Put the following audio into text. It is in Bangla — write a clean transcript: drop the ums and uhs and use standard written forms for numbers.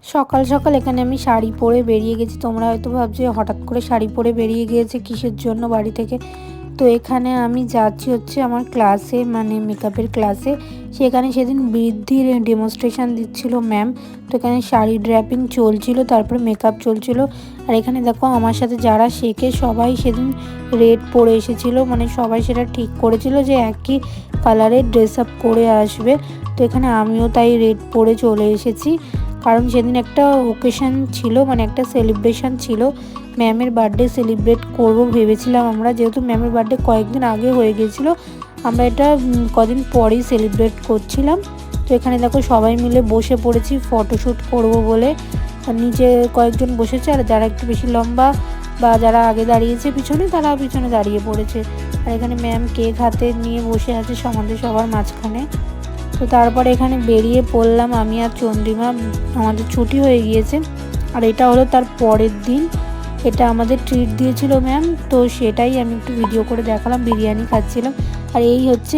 সকাল সকাল এখানে আমি শাড়ি পরে বেরিয়ে গেছি। তোমরা হয়তো ভাবছো হঠাৎ করে শাড়ি পরে বেরিয়ে গিয়েছে কিসের জন্য বাড়ি থেকে। তো এখানে আমি যাচ্ছি হচ্ছে আমার ক্লাসে, মানে মেকআপের ক্লাসে। সেখানে সেদিন বৃদ্ধির ডেমনস্ট্রেশন দিচ্ছিল ম্যাম। তো এখানে শাড়ি ড্র্যাপিং চলছিল, তারপরে মেকআপ চলছিল। আর এখানে দেখো আমার সাথে যারা শেখে সবাই সেদিন রেড পরে এসেছিল, মানে সবাই সেটা ঠিক করেছিল যে একই কালারের ড্রেস আপ করে আসবে। তো এখানে আমিও তাই রেড পরে চলে এসেছি, কারণ সেদিন একটা ওকেশন ছিল, মানে একটা সেলিব্রেশন ছিল। ম্যামের বার্থডে সেলিব্রেট করব ভেবেছিলাম আমরা, যেহেতু ম্যামের বার্থডে কয়েকদিন আগে হয়ে গিয়েছিলো, আমরা এটা কদিন পরেই সেলিব্রেট করছিলাম। তো এখানে দেখো সবাই মিলে বসে পড়েছি ফটোশ্যুট করব বলে। নিচে কয়েকজন বসেছে, আর যারা একটু বেশি লম্বা বা যারা আগে দাঁড়িয়েছে পিছনে, তারা পিছনে দাঁড়িয়ে পড়েছে। আর এখানে ম্যাম কেক হাতে নিয়ে বসে আছে আমাদের সবার মাঝখানে। তো তারপরে এখানে বেরিয়ে পড়লাম আমি আর চন্দ্রিমা, আমাদের ছুটি হয়ে গিয়েছে। আর এটা হলো তার পরের দিন, এটা আমাদের ট্রিট দিয়েছিল ম্যাম, তো সেটাই আমি একটু ভিডিও করে দেখালাম, বিরিয়ানি খাচ্ছিলাম। আর এই হচ্ছে